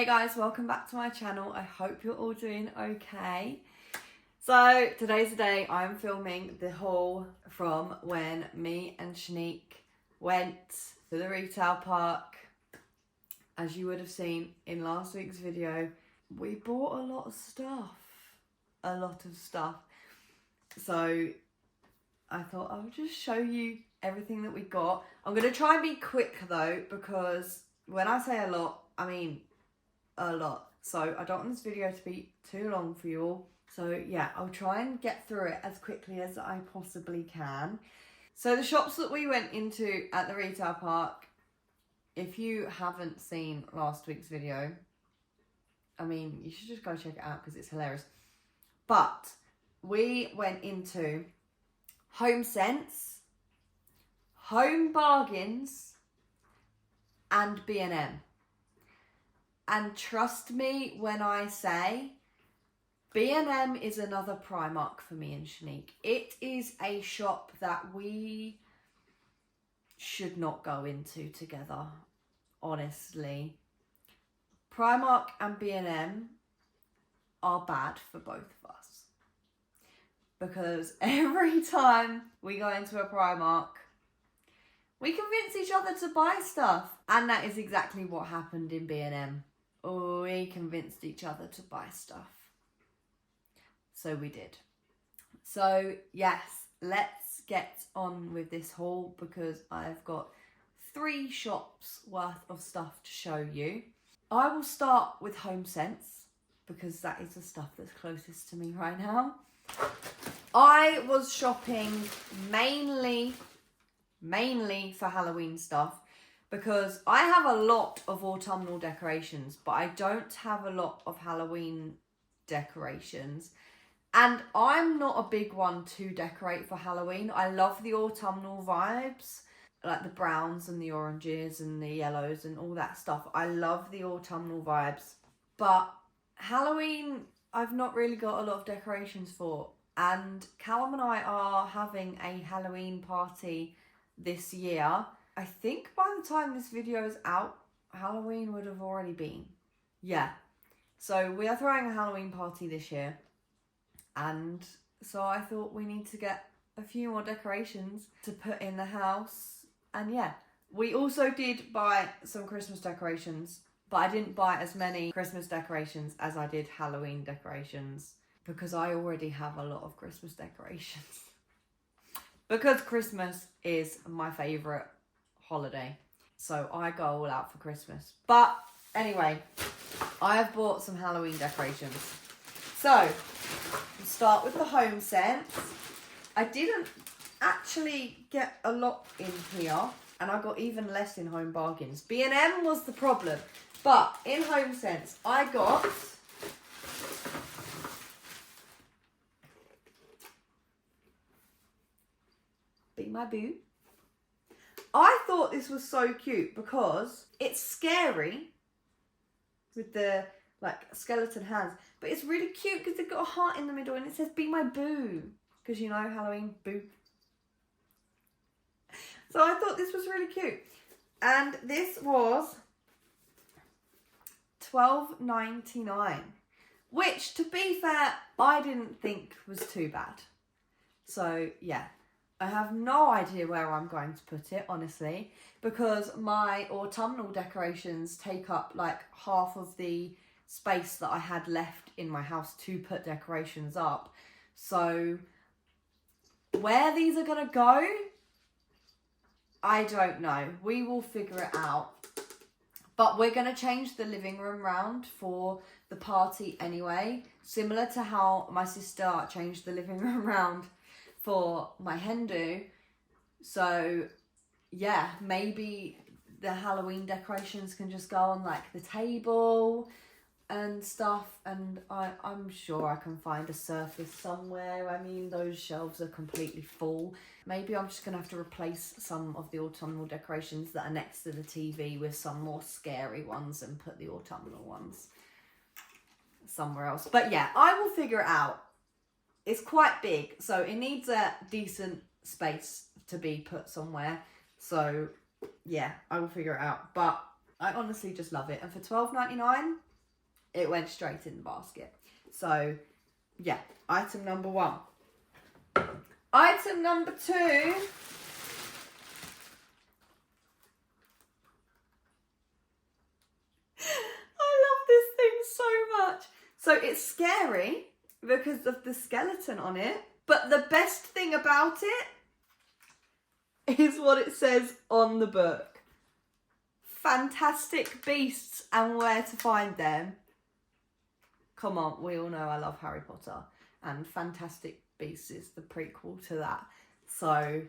Hey guys, welcome back to my channel. I hope you're all doing okay. So today's the day I'm filming the haul from when me and Shanique went to the retail park. As you would have seen in last week's video, we bought a lot of stuff. So I thought I would just show you everything that we got. I'm going to try and be quick though, because when I say a lot, I mean a lot. So I don't want this video to be too long for you all. So yeah, I'll try and get through it as quickly as I possibly can. So the shops that we went into at the retail park, if you haven't seen last week's video, I mean, you should just go check it out because it's hilarious. But we went into Home Sense, Home Bargins, and B&M. And trust me when I say, B&M is another Primark for me and Shanique. It is a shop that we should not go into together, honestly. Primark and B&M are bad for both of us. Because every time we go into a Primark, we convince each other to buy stuff. And that is exactly what happened in B&M. We convinced each other to buy stuff. So we did. So yes, let's get on with this haul because I've got 3 shops worth of stuff to show you. I will start with Home Sense because that is the stuff that's closest to me right now. I was shopping mainly for Halloween stuff because I have a lot of autumnal decorations, but I don't have a lot of Halloween decorations. And I'm not a big one to decorate for Halloween. I love the autumnal vibes, like the browns and the oranges and the yellows and all that stuff. I love the autumnal vibes. But Halloween, I've not really got a lot of decorations for. And Callum and I are having a Halloween party this year. I think by the time this video is out, Halloween would have already been. Yeah. So we are throwing a Halloween party this year. And so I thought we need to get a few more decorations to put in the house. And yeah, we also did buy some Christmas decorations, but I didn't buy as many Christmas decorations as I did Halloween decorations because I already have a lot of Christmas decorations. Because Christmas is my favourite holiday. So I go all out for Christmas. But anyway, I have bought some Halloween decorations. So, we'll start with the Home Sense. I didn't actually get a lot in here, and I got even less in Home Bargains. B&M was the problem, but in Home Sense, I got Be My Boo. I thought this was so cute because it's scary with the like skeleton hands, but it's really cute because they've got a heart in the middle and it says Be My Boo, because you know Halloween, boo. So I thought this was really cute, and this was $12.99, which to be fair I didn't think was too bad. So yeah, I have no idea where I'm going to put it, honestly, because my autumnal decorations take up like half of the space that I had left in my house to put decorations up. So where these are gonna go, I don't know. We will figure it out. But we're gonna change the living room round for the party anyway, similar to how my sister changed the living room round for my hen do. So yeah, maybe the Halloween decorations can just go on like the table and stuff, and I'm sure I can find a surface somewhere. I mean, those shelves are completely full. Maybe I'm just gonna have to replace some of the autumnal decorations that are next to the TV with some more scary ones and put the autumnal ones somewhere else. But yeah, I will figure it out. It's quite big, so it needs a decent space to be put somewhere. So yeah, I will figure it out. But I honestly just love it. And for $12.99, it went straight in the basket. So, yeah, item number 1. Item number 2. I love this thing so much. So it's scary because of the skeleton on it. But the best thing about it is what it says on the book. Fantastic beasts and where to find them. Come on, we all know I love Harry Potter. And Fantastic Beasts is the prequel to that. So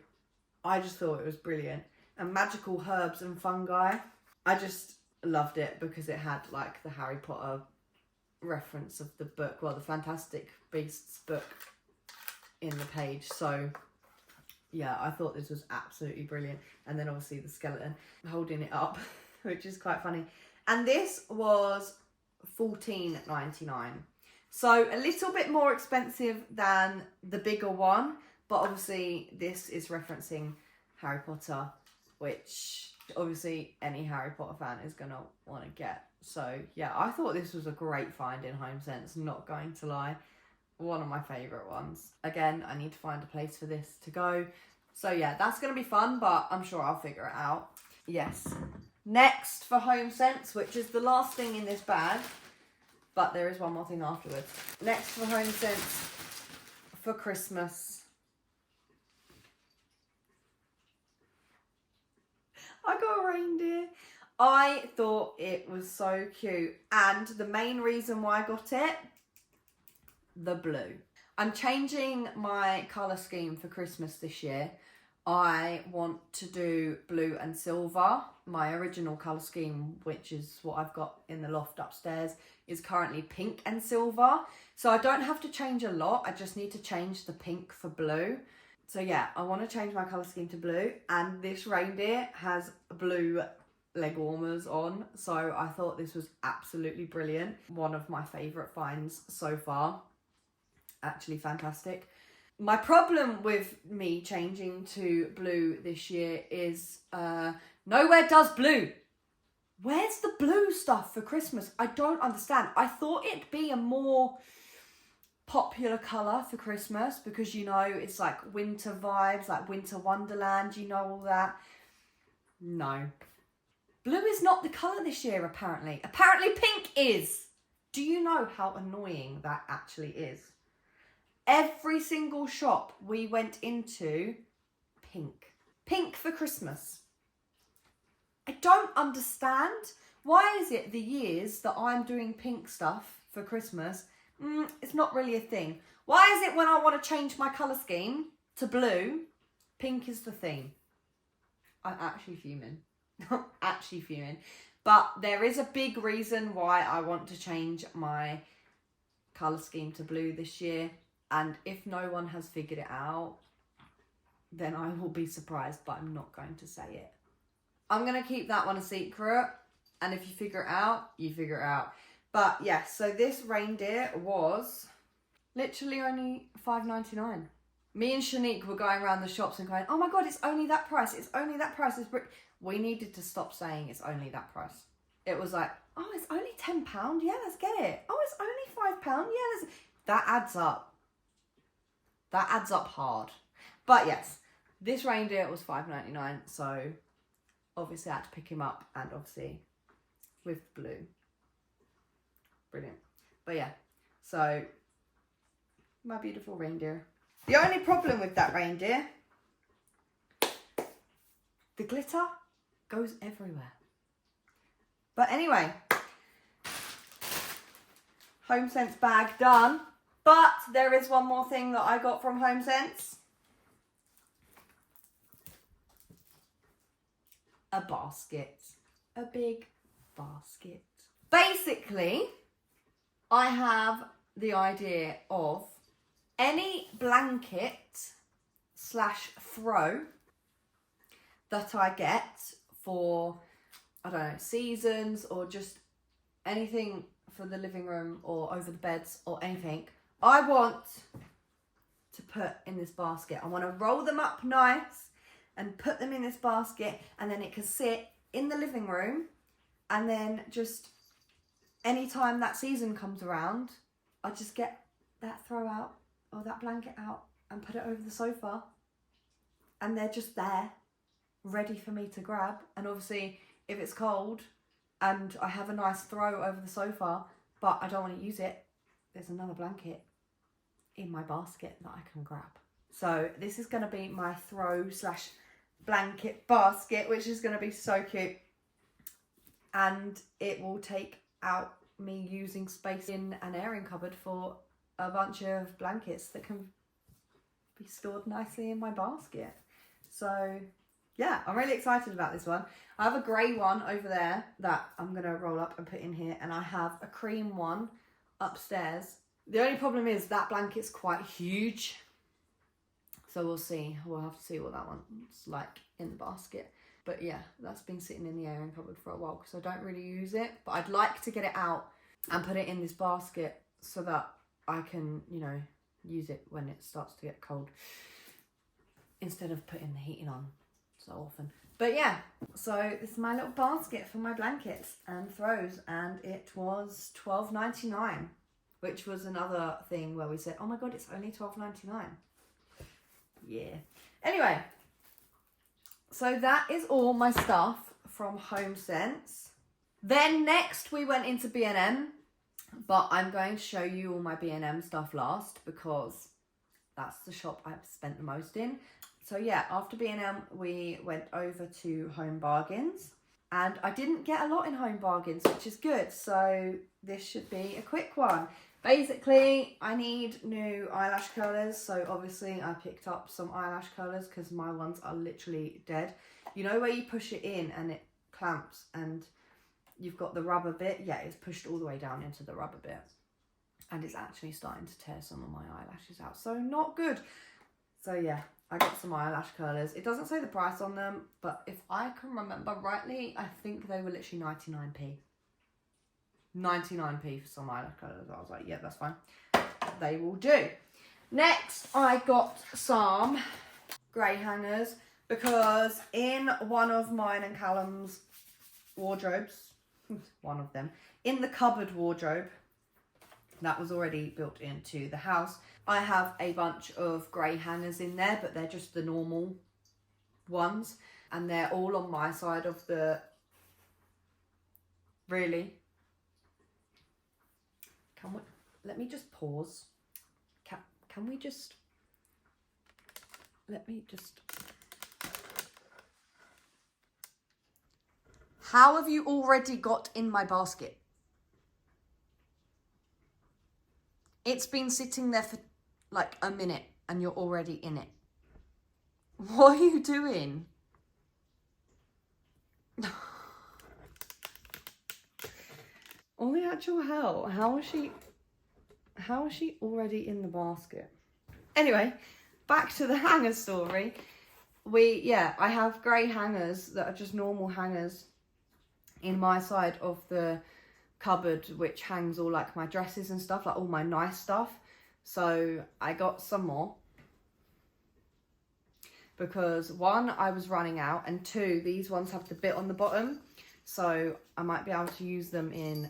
I just thought it was brilliant. And magical herbs and fungi. I just loved it because it had like the Harry Potter reference of the book. Well, the Fantastic Beasts book in the page. So yeah, I thought this was absolutely brilliant. And then obviously the skeleton holding it up, which is quite funny. And this was $14.99. So a little bit more expensive than the bigger one, but obviously this is referencing Harry Potter, which obviously any Harry Potter fan is going to want to get. So yeah, I thought this was a great find in HomeSense, not going to lie. One of my favourite ones. Again, I need to find a place for this to go. So yeah, that's going to be fun, but I'm sure I'll figure it out. Yes. Next for HomeSense, which is the last thing in this bag, but there is one more thing afterwards. Next for HomeSense for Christmas. I got a reindeer. I thought it was so cute. And the main reason why I got it, the blue. I'm changing my colour scheme for Christmas this year. I want to do blue and silver. My original colour scheme, which is what I've got in the loft upstairs, is currently pink and silver. So I don't have to change a lot. I just need to change the pink for blue. So yeah, I want to change my colour scheme to blue. And this reindeer has blue leg warmers on. So I thought this was absolutely brilliant. One of my favourite finds so far. Actually fantastic. My problem with me changing to blue this year is nowhere does blue. Where's the blue stuff for Christmas? I don't understand. I thought it'd be a more popular colour for Christmas because, you know, it's like winter vibes, like winter wonderland, you know, all that. No. Blue is not the colour this year, apparently. Apparently pink is. Do you know how annoying that actually is? Every single shop we went into, pink. Pink for Christmas. I don't understand. Why is it the years that I'm doing pink stuff for Christmas, it's not really a thing? Why is it when I want to change my colour scheme to blue, pink is the theme? I'm actually fuming. Actually fuming. But there is a big reason why I want to change my colour scheme to blue this year. And if no one has figured it out, then I will be surprised, but I'm not going to say it. I'm going to keep that one a secret. And if you figure it out, you figure it out. But yes, so this reindeer was literally only $5.99. Me and Shanique were going around the shops and going, oh my God, it's only that price. It's only that price. We needed to stop saying it's only that price. It was like, oh, it's only £10. Yeah, let's get it. Oh, it's only £5. Yeah, that adds up. That adds up hard. But yes, this reindeer was $5.99. So obviously I had to pick him up, and obviously with blue. Brilliant. But yeah, so my beautiful reindeer. The only problem with that reindeer, the glitter goes everywhere. But anyway, HomeSense bag done. But there is one more thing that I got from HomeSense. A basket. A big basket. Basically, I have the idea of any blanket / throw that I get for, I don't know, seasons or just anything for the living room or over the beds or anything, I want to put in this basket. I want to roll them up nice and put them in this basket, and then it can sit in the living room and then just anytime that season comes around, I just get that throw out or that blanket out and put it over the sofa, and they're just there ready for me to grab. And obviously if it's cold and I have a nice throw over the sofa but I don't want to use it, there's another blanket in my basket that I can grab. So this is going to be my throw slash blanket basket, which is going to be so cute, and it will take out me using space in an airing cupboard for a bunch of blankets that can be stored nicely in my basket. So yeah, I'm really excited about this one. I have a grey one over there that I'm going to roll up and put in here, and I have a cream one upstairs. The only problem is that blanket's quite huge, so we'll see. We'll have to see what that one's like in the basket. But yeah, that's been sitting in the airing cupboard for a while because I don't really use it. But I'd like to get it out and put it in this basket so that I can, you know, use it when it starts to get cold, instead of putting the heating on so often. But yeah, so this is my little basket for my blankets and throws, and it was $12.99, which was another thing where we said, oh my god, it's only $12.99. Yeah. Anyway, so that is all my stuff from HomeSense. Then next we went into B&M, but I'm going to show you all my B&M stuff last because that's the shop I've spent the most in. So yeah, after B&M we went over to Home Bargains, and I didn't get a lot in Home Bargains, which is good. So this should be a quick one. Basically, I need new eyelash curlers, so obviously I picked up some eyelash curlers because my ones are literally dead. You know where you push it in and it clamps and you've got the rubber bit? Yeah, it's pushed all the way down into the rubber bit. And it's actually starting to tear some of my eyelashes out, so not good. So yeah, I got some eyelash curlers. It doesn't say the price on them, but if I can remember rightly, I think they were literally 99p. 99p for some eyelash curlers. I was like, yeah, that's fine. They will do. Next, I got some grey hangers because in one of mine and Callum's wardrobes, one of them, in the cupboard wardrobe that was already built into the house, I have a bunch of grey hangers in there, but they're just the normal ones, and they're all on my side of the... Really? Can we... Let me just pause. Can we just... Let me just... How have you already got in my basket? It's been sitting there for like a minute and you're already in it. What are you doing? All the actual hell. How is she already in the basket? Anyway, back to the hanger story. I have grey hangers that are just normal hangers in my side of the cupboard, which hangs all like my dresses and stuff, like all my nice stuff. So I got some more because one, I was running out, and two, these ones have the bit on the bottom, so I might be able to use them in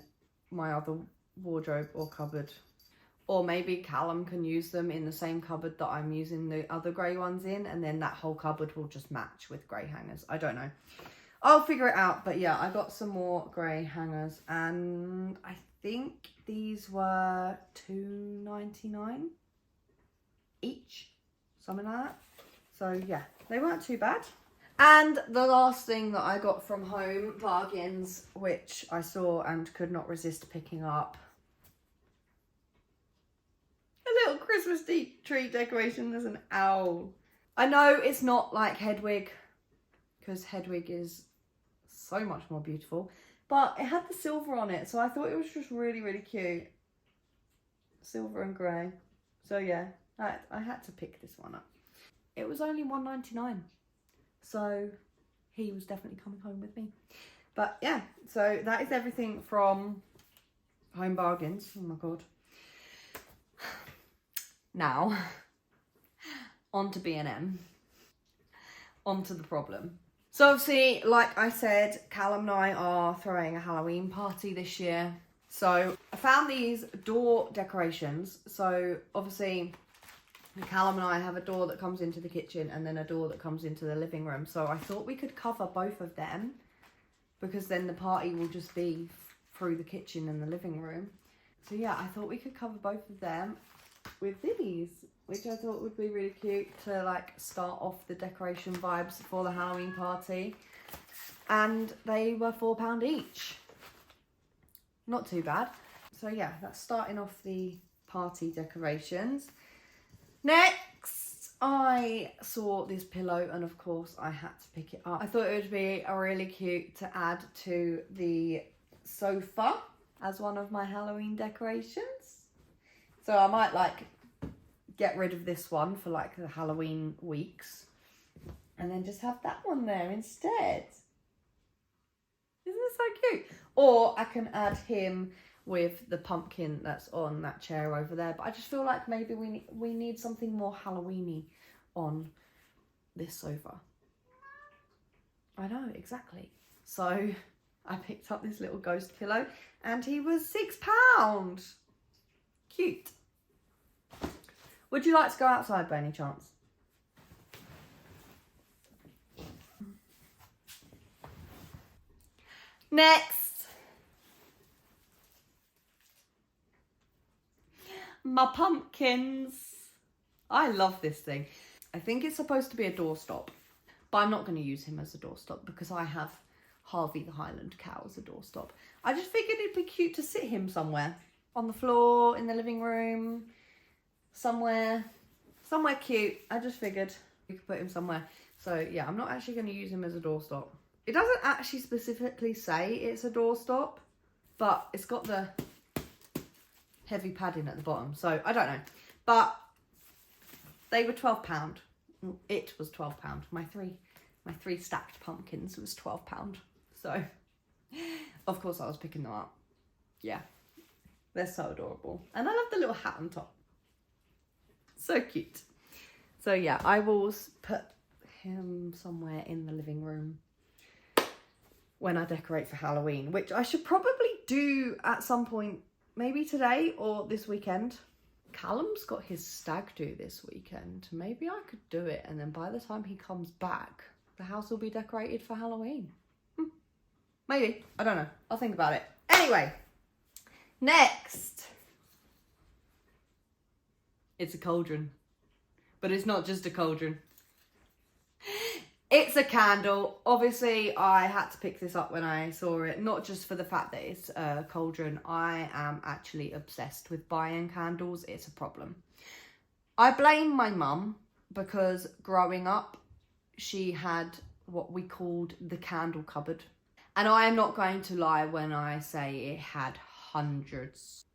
my other wardrobe or cupboard, or maybe Callum can use them in the same cupboard that I'm using the other grey ones in, and then that whole cupboard will just match with grey hangers. I don't know. I'll figure it out. But yeah, I got some more grey hangers, and I think these were $2.99 each, something like that. So yeah, they weren't too bad. And the last thing that I got from Home Bargains, which I saw and could not resist picking up, a little Christmas tree decoration. There's an owl. I know it's not like Hedwig, because Hedwig is so much more beautiful, but it had the silver on it, so I thought it was just really, really cute. Silver and grey. So yeah, I had to pick this one up. It was only $1.99, so he was definitely coming home with me. But yeah, so that is everything from Home Bargains. Oh my god. Now, on to B&M. On to the problem. So obviously, like I said, Callum and I are throwing a Halloween party this year. So I found these door decorations. So obviously Callum and I have a door that comes into the kitchen and then a door that comes into the living room. So I thought we could cover both of them because then the party will just be through the kitchen and the living room. So yeah, I thought we could cover both of them with these, which I thought would be really cute to like start off the decoration vibes for the Halloween party. And they were £4 each. Not too bad. So yeah, that's starting off the party decorations. Next, I saw this pillow and of course I had to pick it up. I thought it would be really cute to add to the sofa as one of my Halloween decorations. So I might like get rid of this one for like the Halloween weeks and then just have that one there instead. Isn't it so cute? Or I can add him with the pumpkin that's on that chair over there. But I just feel like maybe we need something more Halloween-y on this sofa. I know, exactly. So I picked up this little ghost pillow and he was £6. Cute. Would you like to go outside by any chance? Next. My pumpkins. I love this thing. I think it's supposed to be a doorstop, but I'm not going to use him as a doorstop because I have Harvey the Highland cow as a doorstop. I just figured it'd be cute to sit him somewhere. On the floor, in the living room, somewhere cute. I just figured we could put him somewhere. So yeah, I'm not actually going to use him as a doorstop. It doesn't actually specifically say it's a doorstop, but it's got the heavy padding at the bottom. So I don't know. But they were £12. It was £12. My three stacked pumpkins was £12. So of course I was picking them up. Yeah. They're so adorable. And I love the little hat on top. So cute. So yeah, I will put him somewhere in the living room when I decorate for Halloween, which I should probably do at some point, maybe today or this weekend. Callum's got his stag do this weekend. Maybe I could do it, and then by the time he comes back, the house will be decorated for Halloween. Maybe. I don't know. I'll think about it. Anyway, next. It's a cauldron. But it's not just a cauldron. It's a candle. Obviously, I had to pick this up when I saw it, not just for the fact that it's a cauldron. I am actually obsessed with buying candles. It's a problem. I blame my mum because growing up, she had what we called the candle cupboard. And I am not going to lie when I say it had hundreds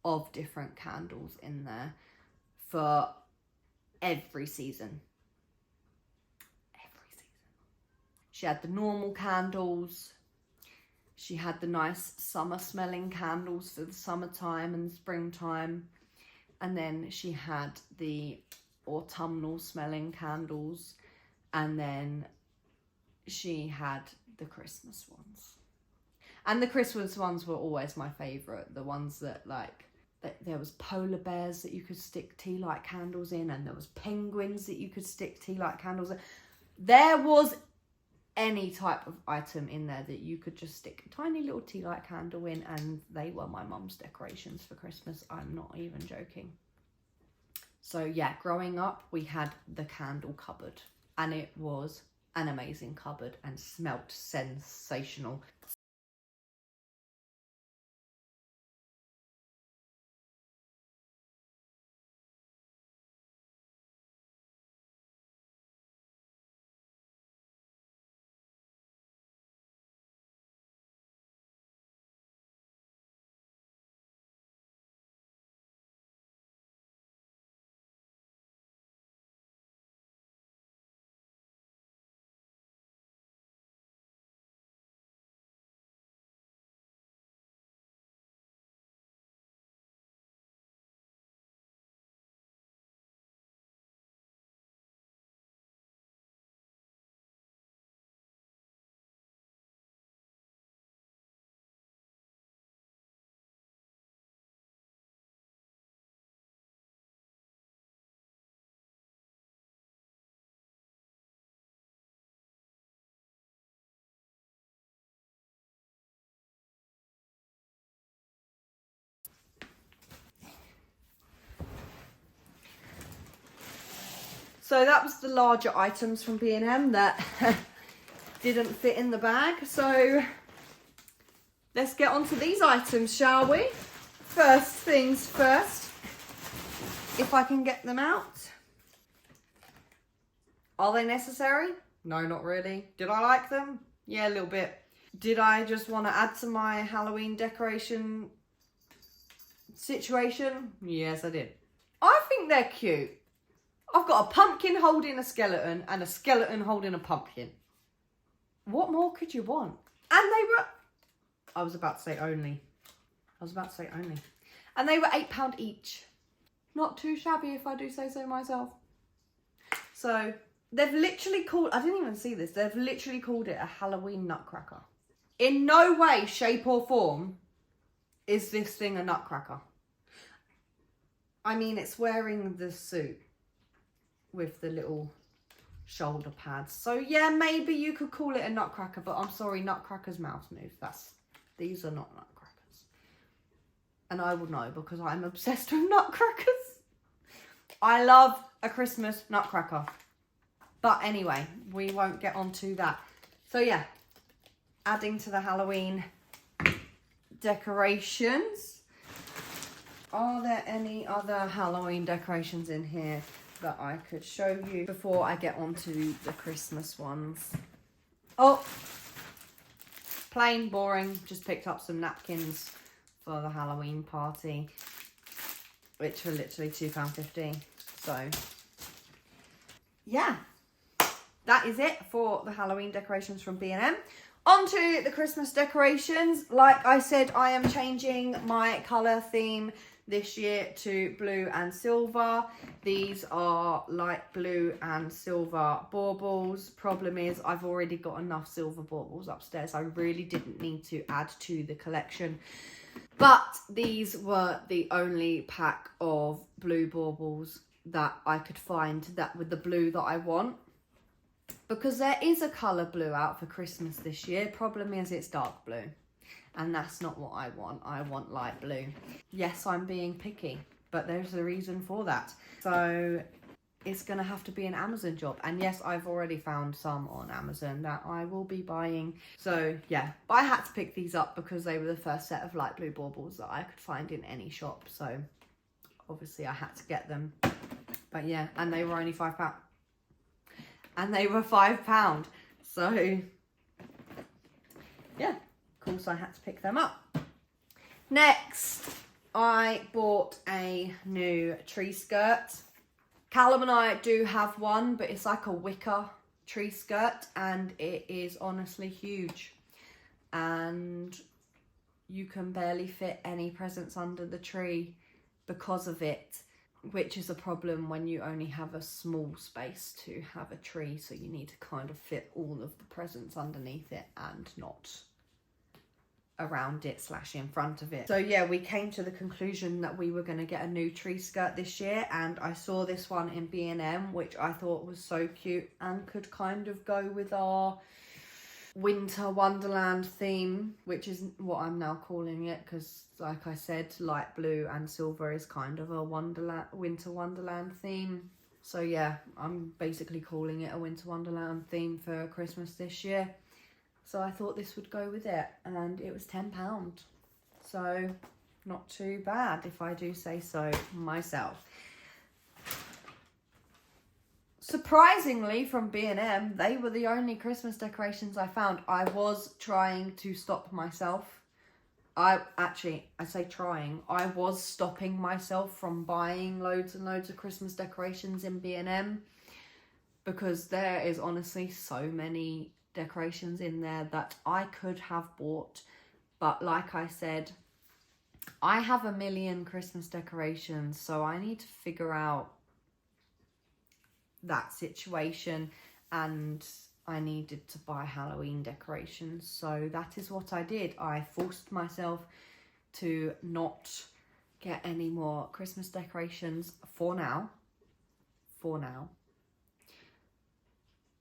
of different candles in there for every season. She had the normal candles. She had the nice summer smelling candles for the summertime and springtime. And then she had the autumnal smelling candles. And then she had the Christmas ones. And the Christmas ones were always my favourite. The ones that there was polar bears that you could stick tea light candles in, and there was penguins that you could stick tea light candles in. There was any type of item in there that you could just stick a tiny little tea light candle in, and they were my mum's decorations for Christmas. I'm not even joking. So yeah, growing up, we had the candle cupboard, and it was an amazing cupboard and smelt sensational. So that was the larger items from B&M that didn't fit in the bag. So let's get on to these items, shall we? First things first, if I can get them out. Are they necessary? No, not really. Did I like them? Yeah, a little bit. Did I just want to add to my Halloween decoration situation? Yes, I did. I think they're cute. I've got a pumpkin holding a skeleton and a skeleton holding a pumpkin. What more could you want? And they were... I was about to say only. And they were £8 each. Not too shabby if I do say so myself. So they've literally called... I didn't even see this. They've literally called it a Halloween nutcracker. In no way, shape or form is this thing a nutcracker. I mean, it's wearing the suit with the little shoulder pads. So yeah, maybe you could call it a nutcracker, but I'm sorry, nutcrackers mouth move. These are not nutcrackers. And I will know because I'm obsessed with nutcrackers. I love a Christmas nutcracker. But anyway, we won't get onto that. So yeah, adding to the Halloween decorations. Are there any other Halloween decorations in here that I could show you before I get onto the Christmas ones? Oh, plain boring. Just picked up some napkins for the Halloween party, which were literally £2.50. So yeah, that is it for the Halloween decorations from B&M. On to the Christmas decorations. Like I said, I am changing my colour theme this year to blue and silver. These are light blue and silver baubles. Problem is, I've already got enough silver baubles upstairs. I really didn't need to add to the collection. But these were the only pack of blue baubles that I could find that with the blue that I want. Because there is a colour blue out for Christmas this year. Problem is, it's dark blue. And that's not what I want. I want light blue. Yes, I'm being picky, but there's a reason for that. So it's going to have to be an Amazon job. And yes, I've already found some on Amazon that I will be buying. So yeah, but I had to pick these up because they were the first set of light blue baubles that I could find in any shop. So obviously I had to get them. But yeah, and they were only £5. And they were £5. So yeah. So I had to pick them up. Next, I bought a new tree skirt. Callum and I do have one, but it's like a wicker tree skirt and it is honestly huge. And you can barely fit any presents under the tree because of it, which is a problem when you only have a small space to have a tree. So you need to kind of fit all of the presents underneath it and not around it / in front of it. So yeah, we came to the conclusion that we were going to get a new tree skirt this year, and I saw this one in B&M which I thought was so cute and could kind of go with our winter wonderland theme, which is what I'm now calling it, because like I said, light blue and silver is kind of a winter wonderland theme. So yeah, I'm basically calling it a winter wonderland theme for Christmas this year. So I thought this would go with it, and it was £10. So not too bad if I do say so myself. Surprisingly, from B&M, they were the only Christmas decorations I found. I was trying to stop myself. I say trying. I was stopping myself from buying loads and loads of Christmas decorations in B&M because there is honestly so many decorations in there that I could have bought, but like I said, I have a million Christmas decorations, so I need to figure out that situation, and I needed to buy Halloween decorations, so that is what I did. I forced myself to not get any more Christmas decorations for now,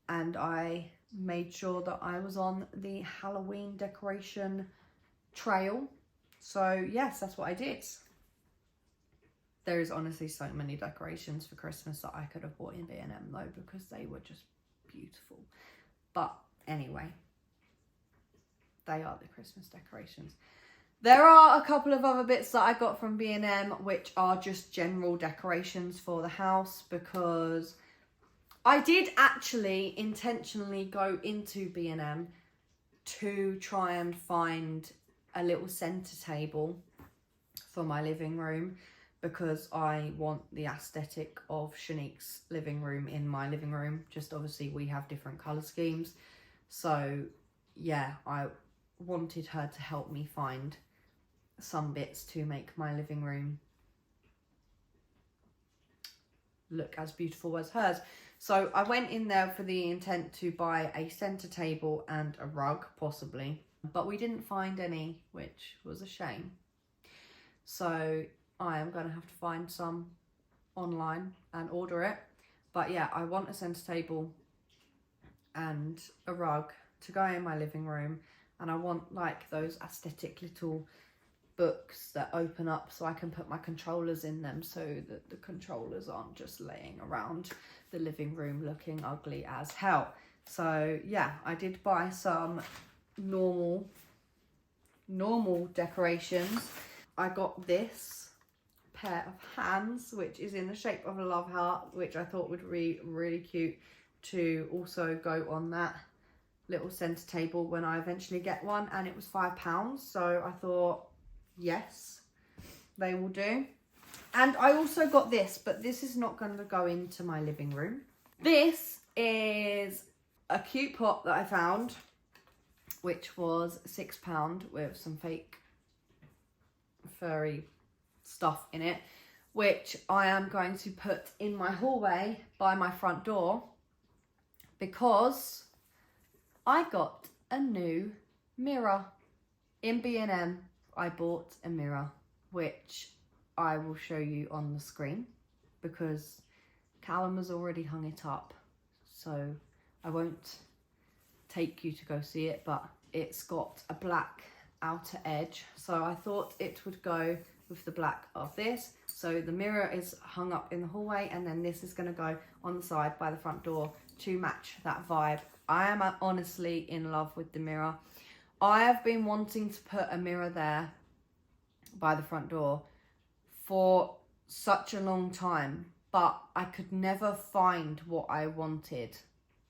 and I made sure that I was on the Halloween decoration trail. So yes, that's what I did. There is honestly so many decorations for Christmas that I could have bought in B&M though, because they were just beautiful. But anyway, they are the Christmas decorations. There are a couple of other bits that I got from B&M which are just general decorations for the house, because I did actually intentionally go into B&M to try and find a little centre table for my living room, because I want the aesthetic of Shanique's living room in my living room. Just obviously we have different colour schemes. So yeah, I wanted her to help me find some bits to make my living room look as beautiful as hers. So I went in there for the intent to buy a centre table and a rug, possibly. But we didn't find any, which was a shame. So I am going to have to find some online and order it. But yeah, I want a centre table and a rug to go in my living room. And I want like those aesthetic little books that open up so I can put my controllers in them, so that the controllers aren't just laying around the living room looking ugly as hell. So yeah, I did buy some normal decorations. I got this pair of hands, which is in the shape of a love heart, which I thought would be really cute to also go on that little centre table when I eventually get one, and it was £5, so I thought yes, they will do. And I also got this, but this is not going to go into my living room. This is a cute pot that I found, which was £6 with some fake furry stuff in it, which I am going to put in my hallway by my front door, because I got a new mirror in B&M. I bought a mirror, which I will show you on the screen, because Callum has already hung it up, so I won't take you to go see it, but it's got a black outer edge, so I thought it would go with the black of this. So the mirror is hung up in the hallway, and then this is going to go on the side by the front door to match that vibe. I am honestly in love with the mirror. I have been wanting to put a mirror there by the front door for such a long time, but I could never find what I wanted.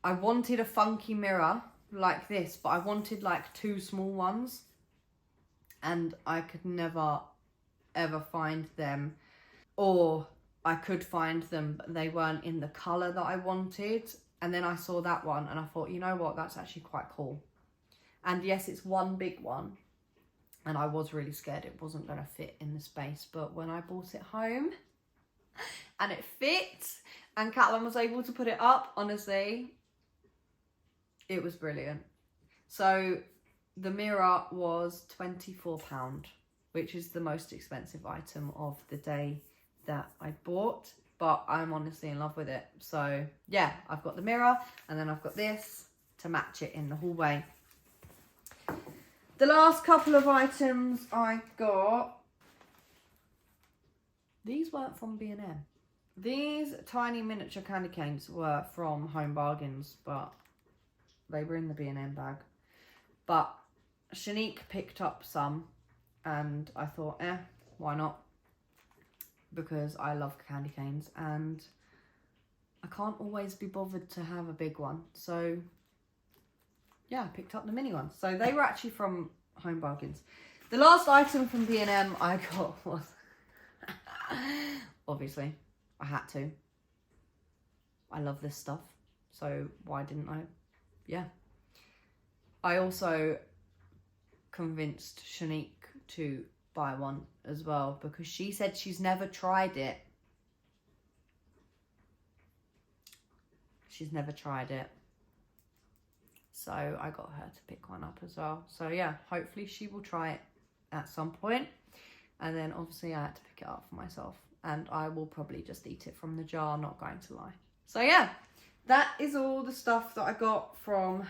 I wanted a funky mirror like this, but I wanted like 2 small ones, and I could never ever find them, or I could find them but they weren't in the colour that I wanted. And then I saw that one and I thought, you know what, that's actually quite cool. And yes, it's one big one, and I was really scared it wasn't going to fit in the space, but when I brought it home and it fit and Catelyn was able to put it up, honestly, it was brilliant. So the mirror was £24, which is the most expensive item of the day that I bought, but I'm honestly in love with it. So yeah, I've got the mirror, and then I've got this to match it in the hallway. The last couple of items I got, these weren't from B&M. These tiny miniature candy canes were from Home Bargains, but they were in the B&M bag. But Shanique picked up some, and I thought, why not? Because I love candy canes, and I can't always be bothered to have a big one. So yeah, I picked up the mini ones. So they were actually from Home Bargains. The last item from B&M I got was, obviously, I had to. I love this stuff, so why didn't I? Yeah. I also convinced Shanique to buy one as well, because she said she's never tried it. She's never tried it. So I got her to pick one up as well. So yeah, hopefully she will try it at some point. And then obviously I had to pick it up for myself. And I will probably just eat it from the jar, not going to lie. So yeah, that is all the stuff that I got from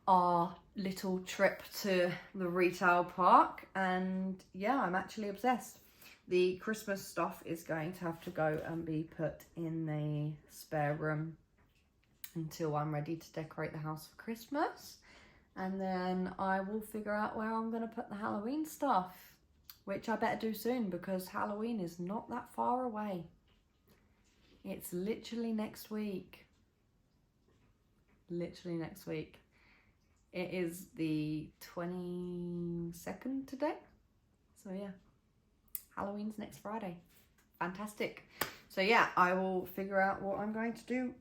our little trip to the retail park. And yeah, I'm actually obsessed. The Christmas stuff is going to have to go and be put in the spare room until I'm ready to decorate the house for Christmas. And then I will figure out where I'm going to put the Halloween stuff, which I better do soon because Halloween is not that far away. It's literally next week. Literally next week. It is the 22nd today. So yeah, Halloween's next Friday. Fantastic. So yeah, I will figure out what I'm going to do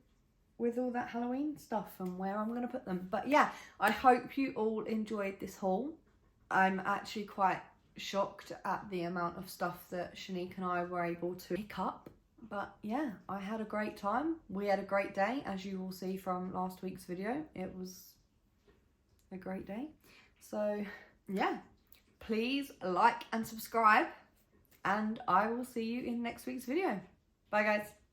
with all that Halloween stuff and where I'm going to put them. But yeah, I hope you all enjoyed this haul. I'm actually quite shocked at the amount of stuff that Shanique and I were able to pick up. But yeah, I had a great time. We had a great day, as you will see from last week's video. It was a great day. So yeah, please like and subscribe, and I will see you in next week's video. Bye guys.